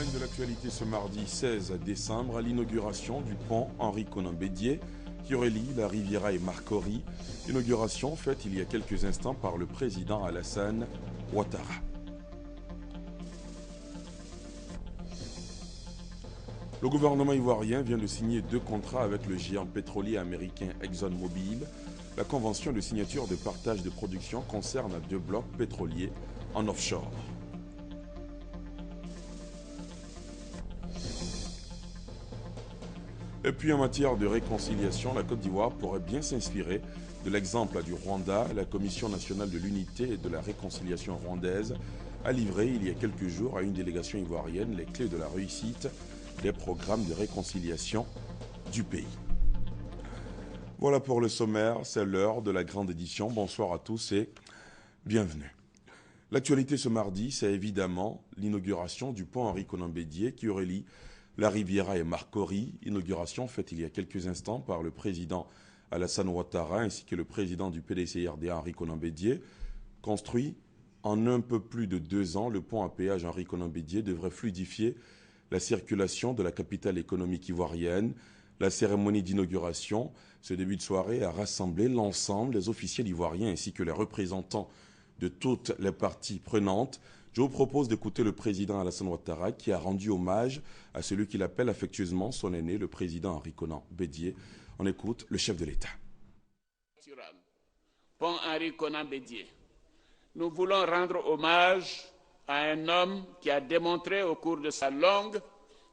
une de l'actualité ce mardi 16 décembre à l'inauguration du pont Henri-Konan Bédié qui relie la Riviera et Marcory. Inauguration faite il y a quelques instants par le président Alassane Ouattara. Le gouvernement ivoirien vient de signer 2 contrats avec le géant pétrolier américain ExxonMobil. La convention de signature de partage de production concerne 2 blocs pétroliers en offshore. Et puis en matière de réconciliation, la Côte d'Ivoire pourrait bien s'inspirer de l'exemple du Rwanda. La Commission nationale de l'unité et de la réconciliation rwandaise a livré il y a quelques jours à une délégation ivoirienne les clés de la réussite des programmes de réconciliation du pays. Voilà pour le sommaire, c'est l'heure de la grande édition. Bonsoir à tous et bienvenue. L'actualité ce mardi, c'est évidemment l'inauguration du pont Henri-Konan Bédié qui relie la Riviera et Marcory, inauguration faite il y a quelques instants par le président Alassane Ouattara ainsi que le président du PDC-RDA Henri-Konan Bédié. Construit en un peu plus de 2 ans, le pont à péage Henri-Konan Bédié devrait fluidifier la circulation de la capitale économique ivoirienne. La cérémonie d'inauguration, ce début de soirée, a rassemblé l'ensemble des officiels ivoiriens ainsi que les représentants de toutes les parties prenantes. Je vous propose d'écouter le président Alassane Ouattara qui a rendu hommage à celui qu'il appelle affectueusement son aîné, le président Henri-Konan Bédié. On écoute le chef de l'État. Pont Henri-Konan Bédié. Nous voulons rendre hommage à un homme qui a démontré au cours de sa longue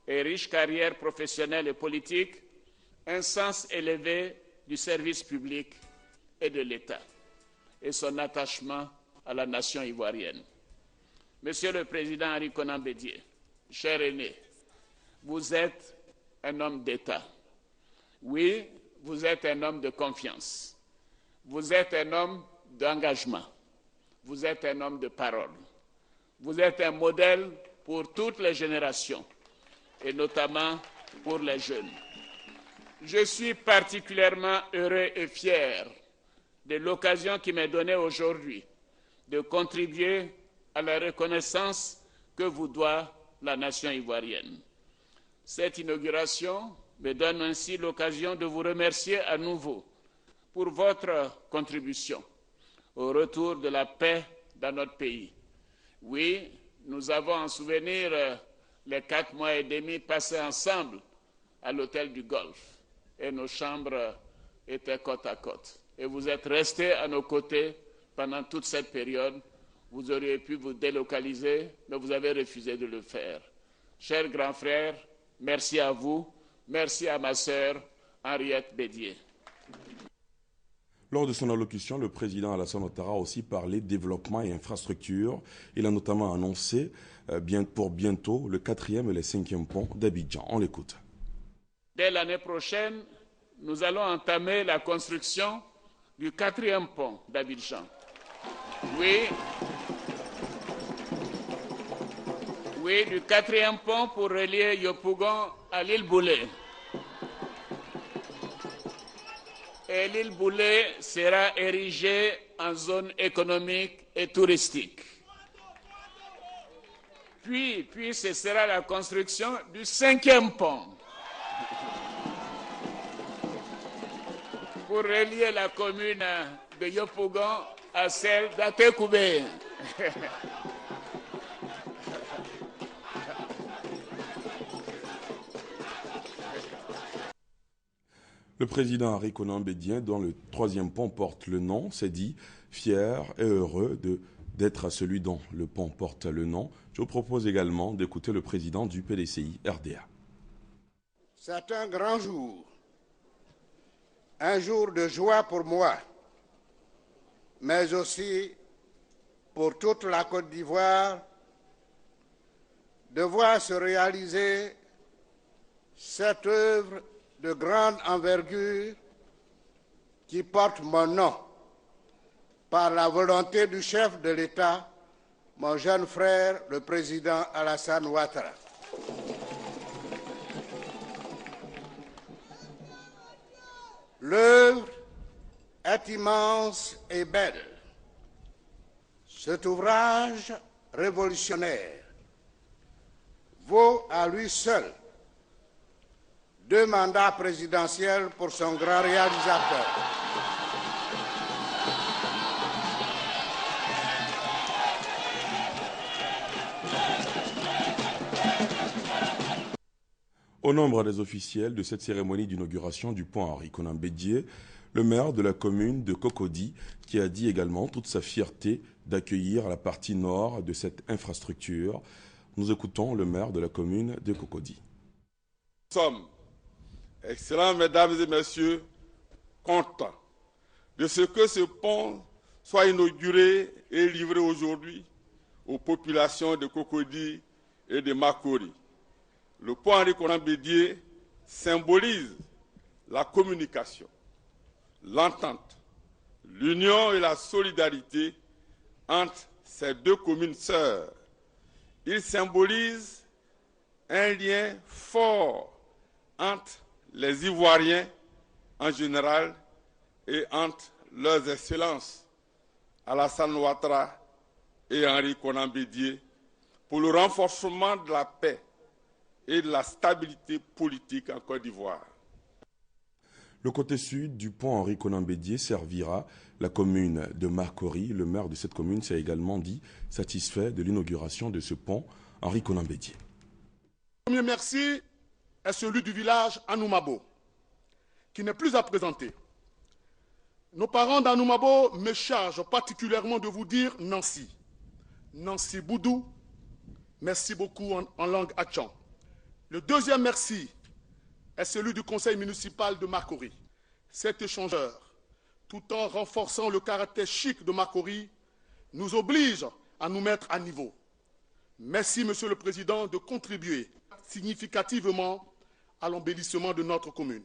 et riche carrière professionnelle et politique un sens élevé du service public et de l'État et son attachement à la nation ivoirienne. Monsieur le Président Henri-Konan Bédié, cher aîné, vous êtes un homme d'État. Oui, vous êtes un homme de confiance. Vous êtes un homme d'engagement. Vous êtes un homme de parole. Vous êtes un modèle pour toutes les générations, et notamment pour les jeunes. Je suis particulièrement heureux et fier de l'occasion qui m'est donnée aujourd'hui de contribuer à la reconnaissance que vous doit la nation ivoirienne. Cette inauguration me donne ainsi l'occasion de vous remercier à nouveau pour votre contribution au retour de la paix dans notre pays. Oui, nous avons en souvenir les 4 mois et demi passés ensemble à l'hôtel du Golfe et nos chambres étaient côte à côte. Et vous êtes restés à nos côtés pendant toute cette période. Vous auriez pu vous délocaliser, mais vous avez refusé de le faire. Chers grands frères, merci à vous, merci à ma sœur Henriette Bédié. Lors de son allocution, le président Alassane Ouattara a aussi parlé développement et infrastructure. Il a notamment annoncé pour bientôt le 4e et le 5e pont d'Abidjan. On l'écoute. Dès l'année prochaine, nous allons entamer la construction du 4e pont d'Abidjan. Oui, du 4e pont pour relier Yopougon à l'île Boulay. Et l'île Boulay sera érigée en zone économique et touristique. Puis ce sera la construction du 5e pont pour relier la commune de Yopougon à celle d'Atekoubé. Le président Henri-Konan Bédié, dont le 3e pont porte le nom, s'est dit fier et heureux d'être celui dont le pont porte le nom. Je vous propose également d'écouter le président du PDCI-RDA. C'est un grand jour, un jour de joie pour moi, mais aussi pour toute la Côte d'Ivoire, de voir se réaliser cette œuvre de grande envergure qui porte mon nom par la volonté du chef de l'État, mon jeune frère, le président Alassane Ouattara. L'œuvre est immense et belle. Cet ouvrage révolutionnaire vaut à lui seul 2 mandats présidentiels pour son grand réalisateur. Au nombre des officiels de cette cérémonie d'inauguration du pont Henri Konan Bédié, le maire de la commune de Cocody, qui a dit également toute sa fierté d'accueillir la partie nord de cette infrastructure. Nous écoutons le maire de la commune de Cocody. Nous sommes, excellents mesdames et messieurs, contents de ce que ce pont soit inauguré et livré aujourd'hui aux populations de Cocody et de Makori. Le pont Henri Konan Bédié symbolise la communication, l'entente, l'union et la solidarité entre ces 2 communes sœurs. Il symbolise un lien fort entre les Ivoiriens en général et entre leurs excellences Alassane Ouattara et Henri Konan Bédié pour le renforcement de la paix et de la stabilité politique en Côte d'Ivoire. Le côté sud du pont Henri Konan Bédié servira la commune de Makori. Le maire de cette commune s'est également dit satisfait de l'inauguration de ce pont Henri Konan Bédié. Le premier merci est celui du village Anoumabo, qui n'est plus à présenter. Nos parents d'Anoumabo me chargent particulièrement de vous dire Nancy. Nancy Boudou, merci beaucoup en langue hatchan. Le deuxième merci est celui du conseil municipal de Makori. Cet échangeur, tout en renforçant le caractère chic de Makori, nous oblige à nous mettre à niveau. Merci, Monsieur le Président, de contribuer significativement à l'embellissement de notre commune.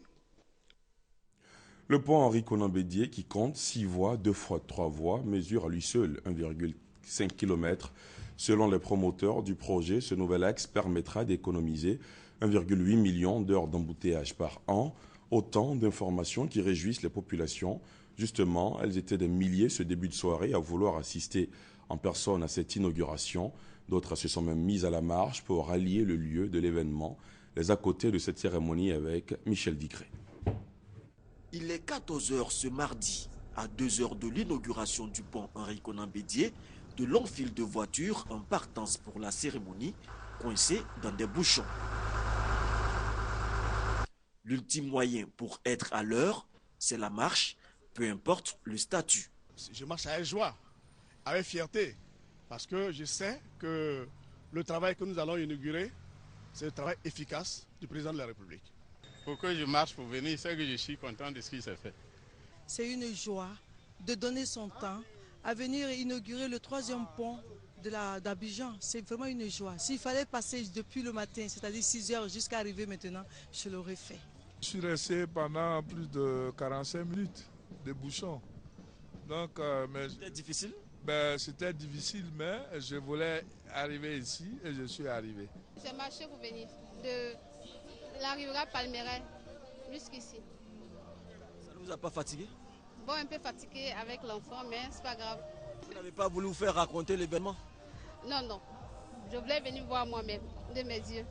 Le pont Henri Konan Bédié, qui compte 6 voies, 2 fois 3 voies, mesure à lui seul 1,5 km. Selon les promoteurs du projet, ce nouvel axe permettra d'économiser 1,8 million d'heures d'embouteillage par an, autant d'informations qui réjouissent les populations. Justement, elles étaient des milliers ce début de soirée à vouloir assister en personne à cette inauguration. D'autres se sont même mises à la marche pour rallier le lieu de l'événement. Les à côté de cette cérémonie avec Michel Digré. Il est 14h ce mardi, à 2 heures de l'inauguration du pont Henri Konan Bédié. De longues files de voitures en partance pour la cérémonie, coincées dans des bouchons. L'ultime moyen pour être à l'heure, c'est la marche, peu importe le statut. Je marche avec joie, avec fierté, parce que je sais que le travail que nous allons inaugurer, c'est le travail efficace du président de la République. Pour que je marche pour venir, c'est que je suis content de ce qui s'est fait. C'est une joie de donner son temps à venir inaugurer le 3e pont d'Abidjan. C'est vraiment une joie. S'il fallait passer depuis le matin, c'est-à-dire 6 heures jusqu'à arriver maintenant, je l'aurais fait. Je suis resté pendant plus de 45 minutes de bouchons. Donc, c'était difficile? C'était difficile, mais je voulais arriver ici et je suis arrivé. J'ai marché pour venir de l'arrivée Palmeraie jusqu'ici. Ça ne vous a pas fatigué? Bon, un peu fatigué avec l'enfant, mais c'est pas grave. Vous n'avez pas voulu vous faire raconter l'événement? Non, non. Je voulais venir voir moi-même, de mes yeux.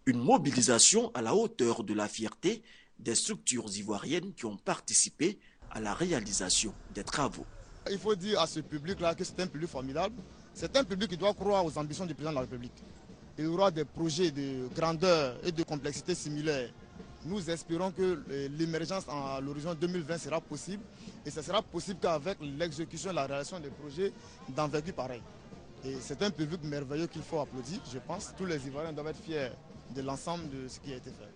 Une mobilisation à la hauteur de la fierté des structures ivoiriennes qui ont participé à la réalisation des travaux. Il faut dire à ce public-là que c'est un public formidable. C'est un public qui doit croire aux ambitions du président de la République. Il y aura des projets de grandeur et de complexité similaires. Nous espérons que l'émergence à l'horizon 2020 sera possible et ce sera possible qu'avec l'exécution et la réalisation des projets d'envergure pareille. Et c'est un public merveilleux qu'il faut applaudir, je pense. Tous les Ivoiriens doivent être fiers de l'ensemble de ce qui a été fait.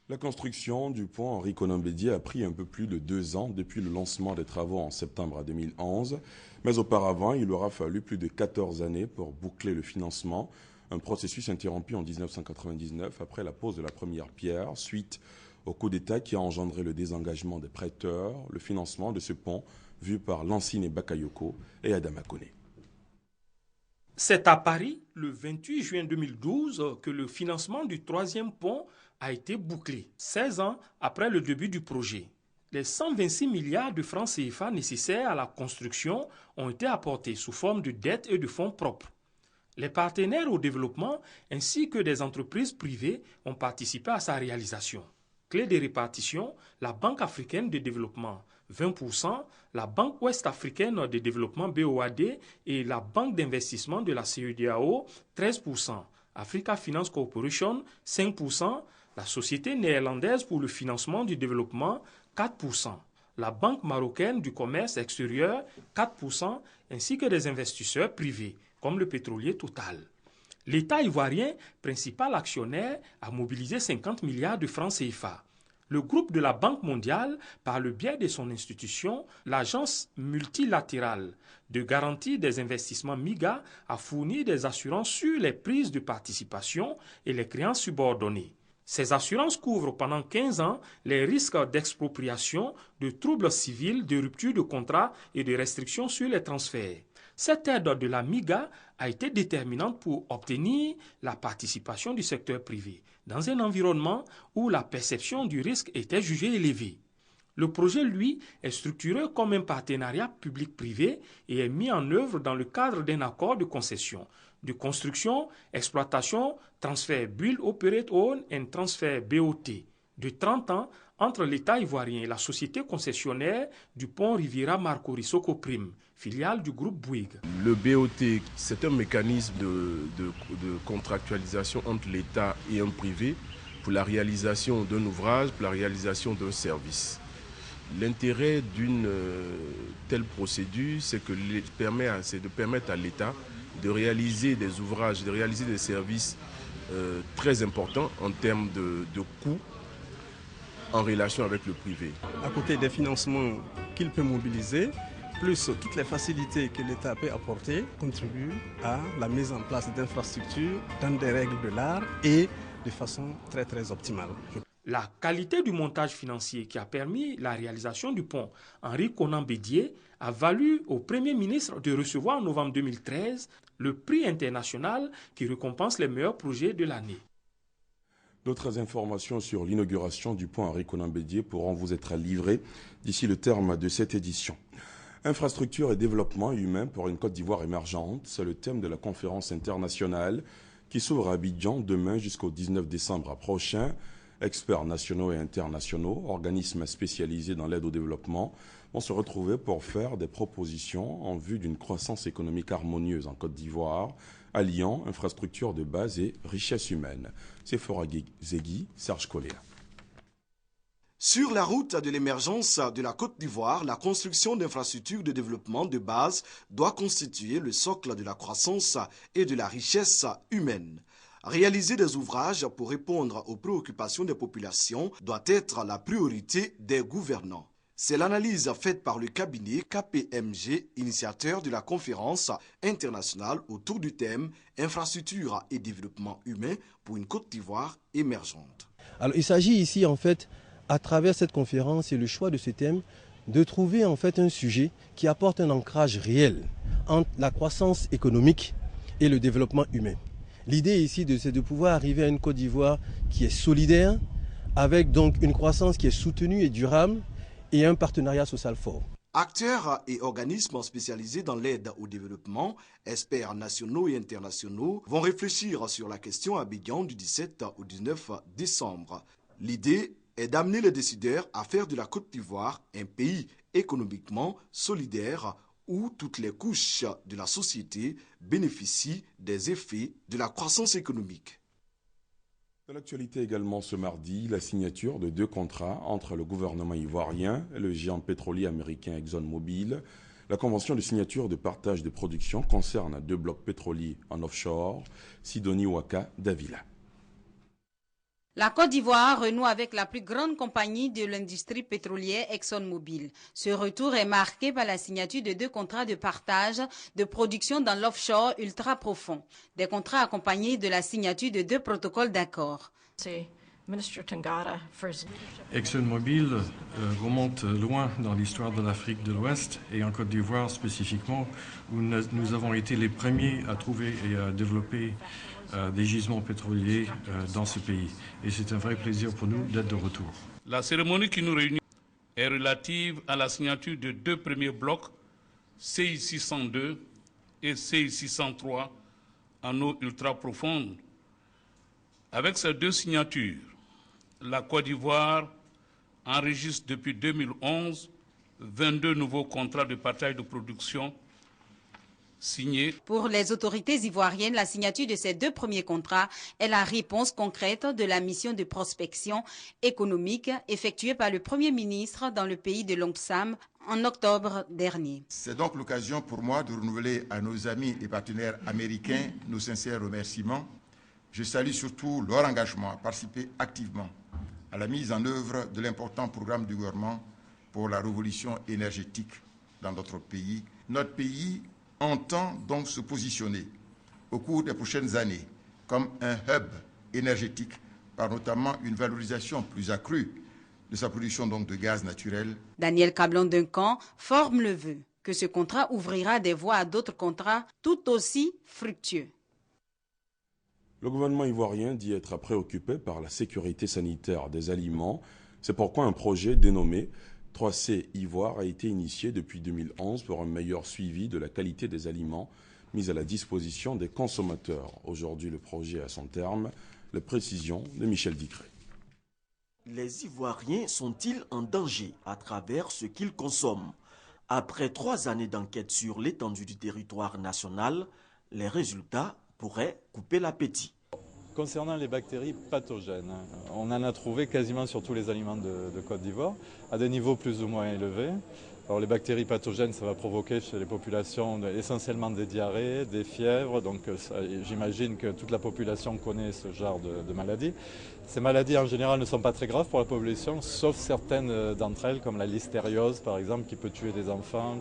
La construction du pont Henri Konan Bédié a pris un peu plus de 2 ans depuis le lancement des travaux en septembre 2011. Mais auparavant, il aura fallu plus de 14 années pour boucler le financement. Un processus interrompu en 1999 après la pose de la première pierre, suite au coup d'État qui a engendré le désengagement des prêteurs, le financement de ce pont vu par Lansine Bakayoko et Adama Koné. C'est à Paris, le 28 juin 2012, que le financement du 3e pont a été bouclé, 16 ans après le début du projet. Les 126 milliards de francs CFA nécessaires à la construction ont été apportés sous forme de dettes et de fonds propres. Les partenaires au développement ainsi que des entreprises privées ont participé à sa réalisation. Clé de répartition, la Banque africaine de développement 20%, la Banque ouest-africaine de développement BOAD et la Banque d'investissement de la CEDEAO 13%, Africa Finance Corporation 5%, la Société néerlandaise pour le financement du développement 4%, la Banque marocaine du commerce extérieur 4%, ainsi que des investisseurs privés comme le pétrolier Total. L'État ivoirien, principal actionnaire, a mobilisé 50 milliards de francs CFA. Le groupe de la Banque mondiale, par le biais de son institution, l'Agence multilatérale de garantie des investissements MIGA, a fourni des assurances sur les prises de participation et les créances subordonnées. Ces assurances couvrent pendant 15 ans les risques d'expropriation, de troubles civils, de rupture de contrat et de restrictions sur les transferts. Cette aide de la MIGA a été déterminante pour obtenir la participation du secteur privé dans un environnement où la perception du risque était jugée élevée. Le projet, lui, est structuré comme un partenariat public-privé et est mis en œuvre dans le cadre d'un accord de concession, de construction, exploitation, transfert Build, Operate, Own and Transfer BOT de 30 ans entre l'État ivoirien et la société concessionnaire du pont Riviera Marcory Socoprim, filiale du groupe Bouygues. Le BOT, c'est un mécanisme de contractualisation entre l'État et un privé pour la réalisation d'un ouvrage, pour la réalisation d'un service. L'intérêt d'une telle procédure, c'est de permettre à l'État de réaliser des ouvrages, de réaliser des services très importants en termes de coûts en relation avec le privé. À côté des financements qu'il peut mobiliser, plus toutes les facilités que l'État peut apporter, contribuent à la mise en place d'infrastructures dans des règles de l'art et de façon très très optimale. La qualité du montage financier qui a permis la réalisation du pont Henri Konan Bédié a valu au Premier ministre de recevoir en novembre 2013 le prix international qui récompense les meilleurs projets de l'année. D'autres informations sur l'inauguration du pont Henri Konan Bédié pourront vous être livrées d'ici le terme de cette édition. Infrastructure et développement humain pour une Côte d'Ivoire émergente, c'est le thème de la conférence internationale qui s'ouvre à Abidjan demain jusqu'au 19 décembre prochain. Experts nationaux et internationaux, organismes spécialisés dans l'aide au développement vont se retrouver pour faire des propositions en vue d'une croissance économique harmonieuse en Côte d'Ivoire, alliant infrastructures de base et richesse humaine. C'est Sephora Zegui, Serge Colléa. Sur la route de l'émergence de la Côte d'Ivoire, la construction d'infrastructures de développement de base doit constituer le socle de la croissance et de la richesse humaine. Réaliser des ouvrages pour répondre aux préoccupations des populations doit être la priorité des gouvernants. C'est l'analyse faite par le cabinet KPMG, initiateur de la conférence internationale autour du thème « Infrastructure et développement humain pour une Côte d'Ivoire émergente ». Alors, il s'agit ici, en fait, à travers cette conférence et le choix de ce thème, de trouver en fait un sujet qui apporte un ancrage réel entre la croissance économique et le développement humain. L'idée ici, c'est de pouvoir arriver à une Côte d'Ivoire qui est solidaire, avec donc une croissance qui est soutenue et durable, et un partenariat social fort. Acteurs et organismes spécialisés dans l'aide au développement, experts nationaux et internationaux, vont réfléchir sur la question à Abidjan du 17 au 19 décembre. L'idée est d'amener les décideurs à faire de la Côte d'Ivoire un pays économiquement solidaire où toutes les couches de la société bénéficient des effets de la croissance économique. Dans l'actualité également ce mardi, la signature de 2 contrats entre le gouvernement ivoirien et le géant pétrolier américain ExxonMobil. La convention de signature de partage de production concerne 2 blocs pétroliers en offshore, Sidonie Ouaka Davila. La Côte d'Ivoire renoue avec la plus grande compagnie de l'industrie pétrolière ExxonMobil. Ce retour est marqué par la signature de 2 contrats de partage de production dans l'offshore ultra profond. Des contrats accompagnés de la signature de 2 protocoles d'accord. ExxonMobil remonte loin dans l'histoire de l'Afrique de l'Ouest et en Côte d'Ivoire spécifiquement, où nous avons été les premiers à trouver et à développer des gisements pétroliers dans ce pays. Et c'est un vrai plaisir pour nous d'être de retour. La cérémonie qui nous réunit est relative à la signature de 2 premiers blocs, CI 602 et CI 603, en eau ultra profonde. Avec ces deux signatures, la Côte d'Ivoire enregistre depuis 2011 22 nouveaux contrats de partage de production signés. Pour les autorités ivoiriennes, la signature de ces deux premiers contrats est la réponse concrète de la mission de prospection économique effectuée par le Premier ministre dans le pays de l'Ompsam en octobre dernier. C'est donc l'occasion pour moi de renouveler à nos amis et partenaires américains nos sincères remerciements. Je salue surtout leur engagement à participer activement à la mise en œuvre de l'important programme du gouvernement pour la révolution énergétique dans notre pays. Notre pays entend donc se positionner au cours des prochaines années comme un hub énergétique par notamment une valorisation plus accrue de sa production donc de gaz naturel. Daniel Cablon-Duncan forme le vœu que ce contrat ouvrira des voies à d'autres contrats tout aussi fructueux. Le gouvernement ivoirien dit être préoccupé par la sécurité sanitaire des aliments. C'est pourquoi un projet dénommé 3C Ivoire a été initié depuis 2011 pour un meilleur suivi de la qualité des aliments mis à la disposition des consommateurs. Aujourd'hui, le projet a son terme. Les précisions de Michel Dicré. Les Ivoiriens sont-ils en danger à travers ce qu'ils consomment? Après 3 années d'enquête sur l'étendue du territoire national, les résultats pourraient couper l'appétit. Concernant les bactéries pathogènes, on en a trouvé quasiment sur tous les aliments de Côte d'Ivoire, à des niveaux plus ou moins élevés. Alors les bactéries pathogènes, ça va provoquer chez les populations essentiellement des diarrhées, des fièvres, donc j'imagine que toute la population connaît ce genre de maladies. Ces maladies en général ne sont pas très graves pour la population, sauf certaines d'entre elles, comme la listériose par exemple, qui peut tuer des enfants,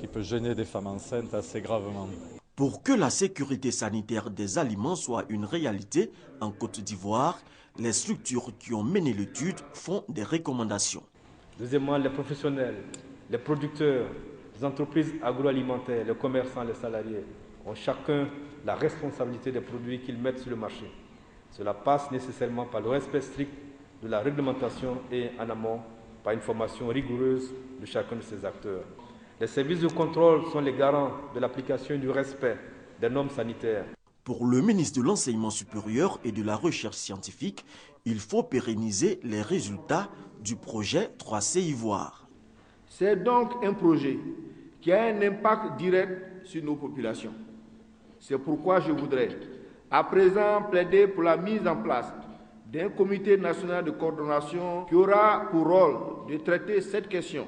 qui peut gêner des femmes enceintes assez gravement. Pour que la sécurité sanitaire des aliments soit une réalité en Côte d'Ivoire, les structures qui ont mené l'étude font des recommandations. Deuxièmement, les professionnels, les producteurs, les entreprises agroalimentaires, les commerçants, les salariés ont chacun la responsabilité des produits qu'ils mettent sur le marché. Cela passe nécessairement par le respect strict de la réglementation et en amont par une formation rigoureuse de chacun de ces acteurs. Les services de contrôle sont les garants de l'application et du respect des normes sanitaires. Pour le ministre de l'Enseignement supérieur et de la Recherche scientifique, il faut pérenniser les résultats du projet 3C Ivoire. C'est donc un projet qui a un impact direct sur nos populations. C'est pourquoi je voudrais à présent plaider pour la mise en place d'un comité national de coordination qui aura pour rôle de traiter cette question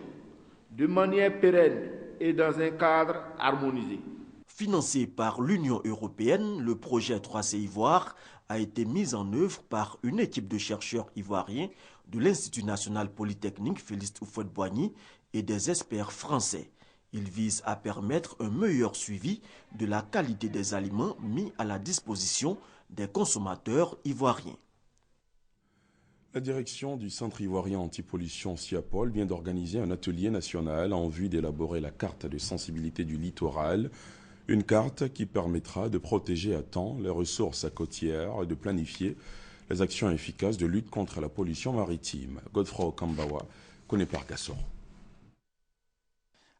de manière pérenne et dans un cadre harmonisé. Financé par l'Union européenne, le projet 3C Ivoire a été mis en œuvre par une équipe de chercheurs ivoiriens de l'Institut national polytechnique Félix Houphouët-Boigny et des experts français. Il vise à permettre un meilleur suivi de la qualité des aliments mis à la disposition des consommateurs ivoiriens. La direction du Centre ivoirien antipollution SIAPOL vient d'organiser un atelier national en vue d'élaborer la carte de sensibilité du littoral, une carte qui permettra de protéger à temps les ressources côtières et de planifier les actions efficaces de lutte contre la pollution maritime. Godefroy Okambawa connaît par Gassoro.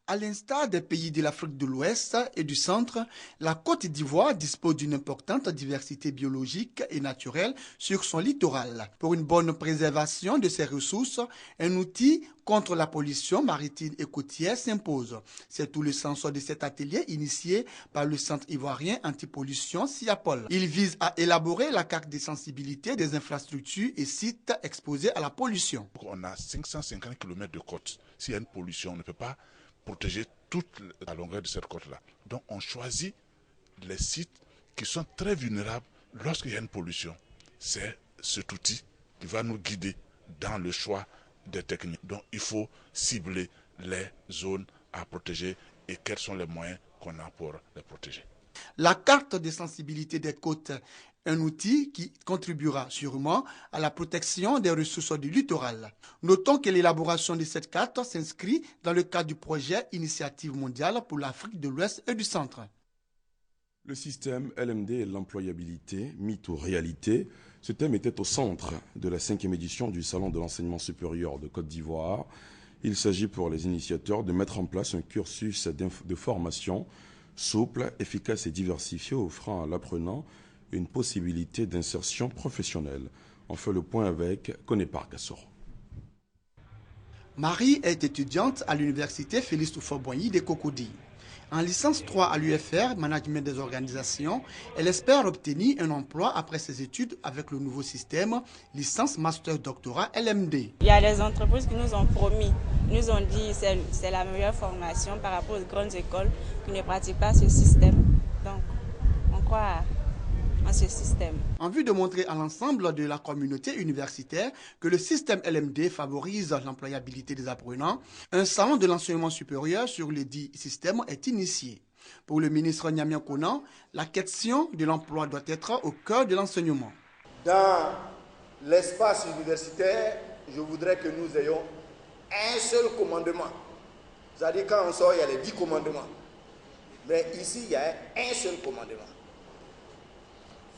À l'instar des pays de l'Afrique de l'Ouest et du Centre, la Côte d'Ivoire dispose d'une importante diversité biologique et naturelle sur son littoral. Pour une bonne préservation de ses ressources, un outil contre la pollution maritime et côtière s'impose. C'est tout le sens de cet atelier initié par le Centre ivoirien antipollution SIAPOL. Il vise à élaborer la carte de sensibilité des infrastructures et sites exposés à la pollution. On a 550 km de côte. S'il y a une pollution, on ne peut pas protéger toute la longueur de cette côte-là. Donc on choisit les sites qui sont très vulnérables lorsqu'il y a une pollution. C'est cet outil qui va nous guider dans le choix des techniques. Donc il faut cibler les zones à protéger et quels sont les moyens qu'on a pour les protéger. La carte de sensibilité des côtes, un outil qui contribuera sûrement à la protection des ressources du littoral. Notons que l'élaboration de cette carte s'inscrit dans le cadre du projet Initiative mondiale pour l'Afrique de l'Ouest et du Centre. Le système LMD et l'employabilité, mythe ou réalité, ce thème était au centre de la 5e édition du Salon de l'enseignement supérieur de Côte d'Ivoire. Il s'agit pour les initiateurs de mettre en place un cursus de formation souple, efficace et diversifié, offrant à l'apprenant une possibilité d'insertion professionnelle. On fait le point avec Konepar Gassoro. Marie est étudiante à l'université Félix Houphouët-Boigny de Cocody. En licence 3 à l'UFR, Management des organisations, elle espère obtenir un emploi après ses études avec le nouveau système licence master doctorat LMD. Il y a des entreprises qui nous ont promis, nous ont dit que c'est la meilleure formation par rapport aux grandes écoles qui ne pratiquent pas ce système. Donc, on croit à ce système. En vue de montrer à l'ensemble de la communauté universitaire que le système LMD favorise l'employabilité des apprenants, un salon de l'enseignement supérieur sur le dit système est initié. Pour le ministre Niamien Konan, la question de l'emploi doit être au cœur de l'enseignement. Dans l'espace universitaire, je voudrais que nous ayons un seul commandement. C'est-à-dire quand on sort, il y a les 10 commandements. Mais ici, il y a un seul commandement.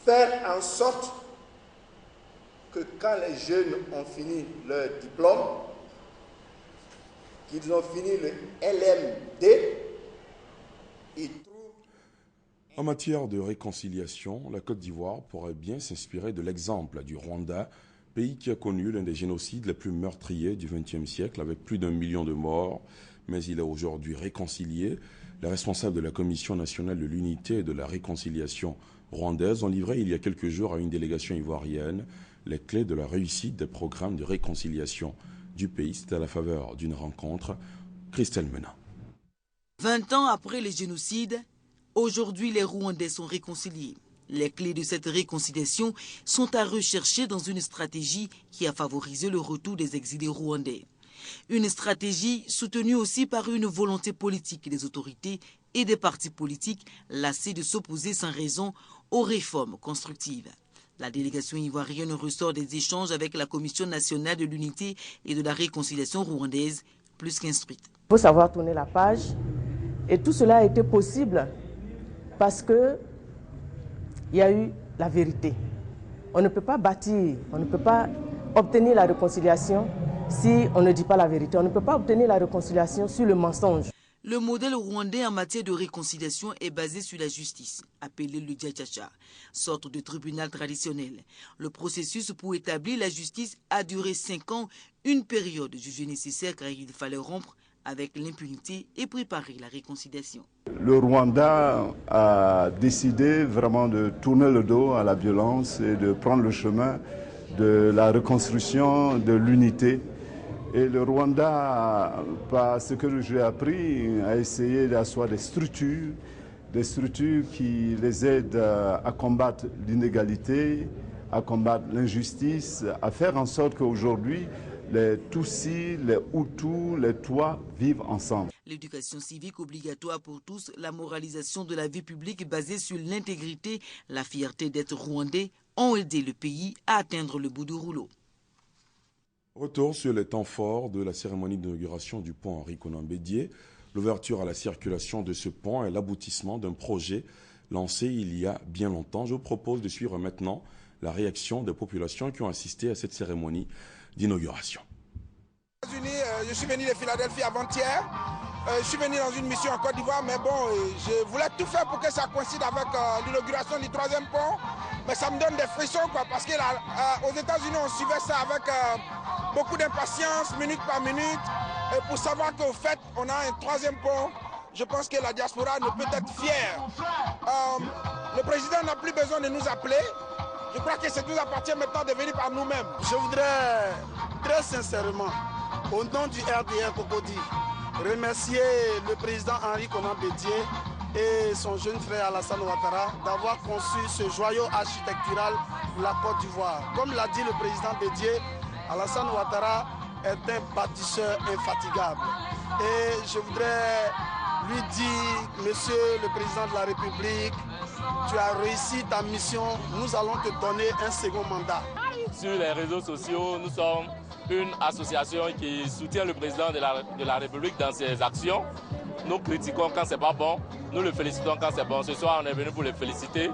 Faire en sorte que quand les jeunes ont fini leur diplôme, qu'ils ont fini le LMD, ils trouvent... En matière de réconciliation, la Côte d'Ivoire pourrait bien s'inspirer de l'exemple du Rwanda, pays qui a connu l'un des génocides les plus meurtriers du XXe siècle avec plus d'1 million de morts, mais il est aujourd'hui réconcilié. Les responsables de la Commission nationale de l'unité et de la réconciliation rwandaise ont livré il y a quelques jours à une délégation ivoirienne les clés de la réussite des programmes de réconciliation du pays. C'était à la faveur d'une rencontre. Christelle Mena. 20 ans après les génocides, aujourd'hui les Rwandais sont réconciliés. Les clés de cette réconciliation sont à rechercher dans une stratégie qui a favorisé le retour des exilés rwandais. Une stratégie soutenue aussi par une volonté politique des autorités et des partis politiques lassés de s'opposer sans raison aux réformes constructives. La délégation ivoirienne ressort des échanges avec la Commission nationale de l'unité et de la réconciliation rwandaise plus qu'instruite. Il faut savoir tourner la page et tout cela a été possible parce qu'il y a eu la vérité. On ne peut pas bâtir, on ne peut pas obtenir la réconciliation si on ne dit pas la vérité. On ne peut pas obtenir la réconciliation sur le mensonge. Le modèle rwandais en matière de réconciliation est basé sur la justice, appelée le Djachacha, sorte de tribunal traditionnel. Le processus pour établir la justice a duré 5 ans, une période jugée nécessaire car il fallait rompre avec l'impunité et préparer la réconciliation. Le Rwanda a décidé vraiment de tourner le dos à la violence et de prendre le chemin de la reconstruction, de l'unité. Et le Rwanda, par ce que j'ai appris, a essayé d'asseoir des structures qui les aident à combattre l'inégalité, à combattre l'injustice, à faire en sorte qu'aujourd'hui, les Tutsis, les Hutus, les Twa vivent ensemble. L'éducation civique obligatoire pour tous, la moralisation de la vie publique basée sur l'intégrité, la fierté d'être rwandais ont aidé le pays à atteindre le bout du rouleau. Retour sur les temps forts de la cérémonie d'inauguration du pont Henri Konan Bédié. L'ouverture à la circulation de ce pont est l'aboutissement d'un projet lancé il y a bien longtemps. Je vous propose de suivre maintenant la réaction des populations qui ont assisté à cette cérémonie d'inauguration. Je suis venu de Philadelphie avant-hier. Je suis venu dans une mission en Côte d'Ivoire, mais bon, je voulais tout faire pour que ça coïncide avec l'inauguration du 3e pont. Mais ça me donne des frissons, quoi, parce qu'aux États-Unis, on suivait ça avec beaucoup d'impatience, minute par minute. Et pour savoir qu'au fait, on a un 3e pont, je pense que la diaspora ne peut être fière. Le président n'a plus besoin de nous appeler. Je crois que ça nous appartient maintenant de venir par nous-mêmes. Je voudrais très sincèrement, au nom du RDR Cocody, remercier le président Henri Konan Bédié et son jeune frère Alassane Ouattara d'avoir conçu ce joyau architectural pour la Côte d'Ivoire. Comme l'a dit le président Bédié, Alassane Ouattara est un bâtisseur infatigable. Et je voudrais lui dire, monsieur le président de la République, tu as réussi ta mission, nous allons te donner un second mandat. Sur les réseaux sociaux, nous sommes une association qui soutient le président de la République dans ses actions. Nous critiquons quand c'est pas bon, nous le félicitons quand c'est bon. Ce soir, on est venu pour le féliciter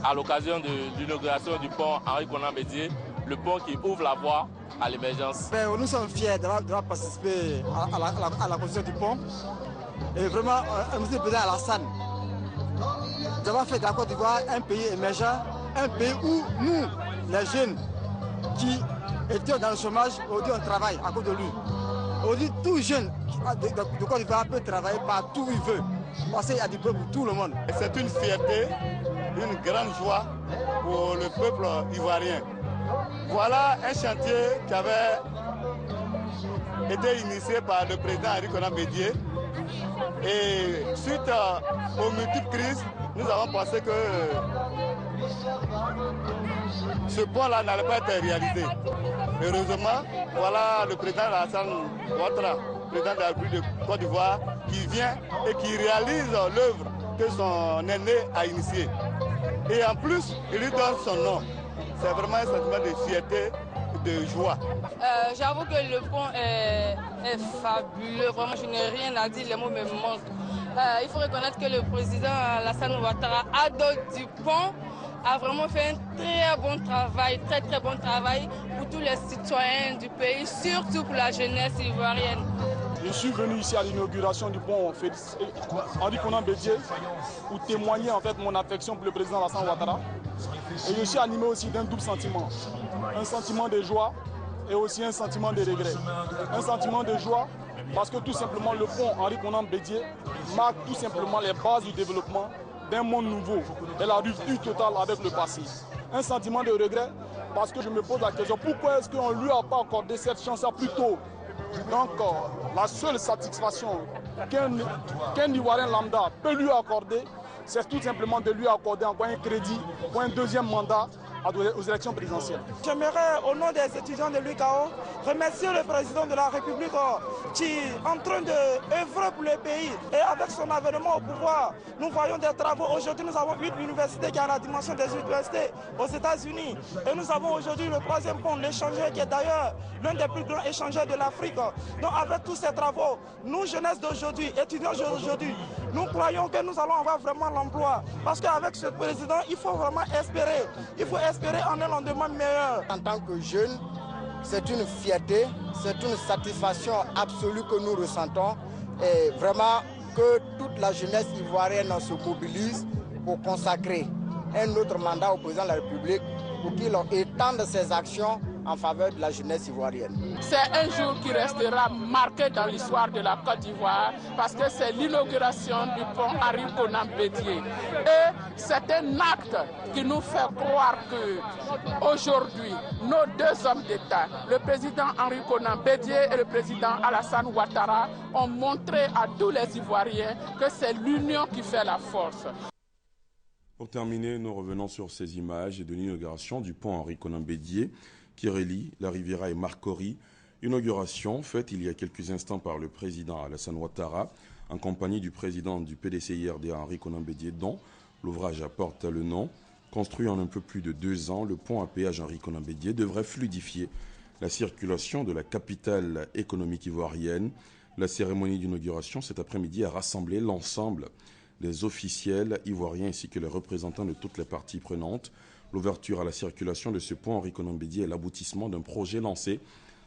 à l'occasion de l'inauguration du pont Henri Konan Bédié, le pont qui ouvre la voie à l'émergence. Nous sommes fiers d'avoir participé à la construction du pont. Et vraiment, monsieur le président Alassane, nous avons fait de la Côte d'Ivoire un pays émergent, un pays où nous, les jeunes qui étaient dans le chômage, aujourd'hui on travaille à cause de lui. Aujourd'hui, tout jeune de Côte d'Ivoire peut travailler partout où il veut, parce qu'il y a du peuple pour tout le monde. C'est une fierté, une grande joie pour le peuple ivoirien. Voilà un chantier qui avait été initié par le président Henri Konan Bédié. Et suite aux multiples crises, nous avons pensé que ce pont-là n'allait pas être réalisé. Heureusement, voilà le président Alassane Ouattara, président de la République de Côte d'Ivoire, qui vient et qui réalise l'œuvre que son aîné a initiée. Et en plus, il lui donne son nom. C'est vraiment un sentiment de fierté, de joie. J'avoue que le pont est fabuleux. Vraiment, je n'ai rien à dire, les mots me manquent. Il faut reconnaître que le président Alassane Ouattara, Ado du pont, a vraiment fait un très bon travail, très bon travail pour tous les citoyens du pays, surtout pour la jeunesse ivoirienne. Je suis venu ici à l'inauguration du pont Henri Konan Bédié pour témoigner en fait mon affection pour le président Alassane Ouattara. Et je suis animé aussi d'un double sentiment. Un sentiment de joie et aussi un sentiment de regret. Un sentiment de joie parce que tout simplement le pont Henri Konan Bédié marque tout simplement les bases du développement d'un monde nouveau et la rupture totale avec le passé. Un sentiment de regret parce que je me pose la question, pourquoi est-ce qu'on ne lui a pas accordé cette chance-là plus tôt? Donc la seule satisfaction qu'un Ivoirien lambda peut lui accorder, c'est tout simplement de lui accorder encore un crédit pour un deuxième mandat aux élections présidentielles. J'aimerais, au nom des étudiants de l'UKO, remercier le président de la République qui est en train d'œuvrer pour le pays. Et avec son avènement au pouvoir, nous voyons des travaux. Aujourd'hui, nous avons une université qui a la dimension des universités aux États-Unis. Et nous avons aujourd'hui le troisième pont, l'échangeur, qui est d'ailleurs l'un des plus grands échangeurs de l'Afrique. Donc avec tous ces travaux, nous, jeunesse d'aujourd'hui, étudiants d'aujourd'hui, nous croyons que nous allons avoir vraiment l'emploi. Parce qu'avec ce président, il faut vraiment espérer. Il faut espérer en un lendemain meilleur. En tant que jeune, c'est une fierté, c'est une satisfaction absolue que nous ressentons. Et vraiment que toute la jeunesse ivoirienne se mobilise pour consacrer un autre mandat au président de la République pour qu'il étende ses actions en faveur de la jeunesse ivoirienne. C'est un jour qui restera marqué dans l'histoire de la Côte d'Ivoire parce que c'est l'inauguration du pont Henri Konan Bédié. Et c'est un acte qui nous fait croire qu'aujourd'hui, nos deux hommes d'État, le président Henri Konan Bédié et le président Alassane Ouattara, ont montré à tous les Ivoiriens que c'est l'union qui fait la force. Pour terminer, nous revenons sur ces images de l'inauguration du pont Henri Konan Bédié qui relie la Riviera et Marcory. Inauguration faite il y a quelques instants par le président Alassane Ouattara en compagnie du président du PDCIRD Henri Konan Bédié, dont l'ouvrage apporte le nom. Construit en un peu plus de 2 ans, le pont à péage Henri Konan Bédié devrait fluidifier la circulation de la capitale économique ivoirienne. La cérémonie d'inauguration cet après-midi a rassemblé l'ensemble des officiels ivoiriens ainsi que les représentants de toutes les parties prenantes. L'ouverture à la circulation de ce pont Henri Konan Bédié est l'aboutissement d'un projet lancé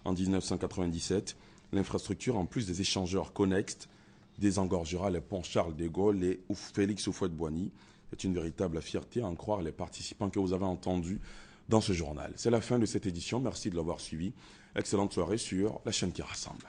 en 1997. L'infrastructure, en plus des échangeurs connexes, désengorgera les ponts Charles de Gaulle et Félix Houphouët-Boigny. C'est une véritable fierté à en croire les participants que vous avez entendus dans ce journal. C'est la fin de cette édition. Merci de l'avoir suivi. Excellente soirée sur la chaîne qui rassemble.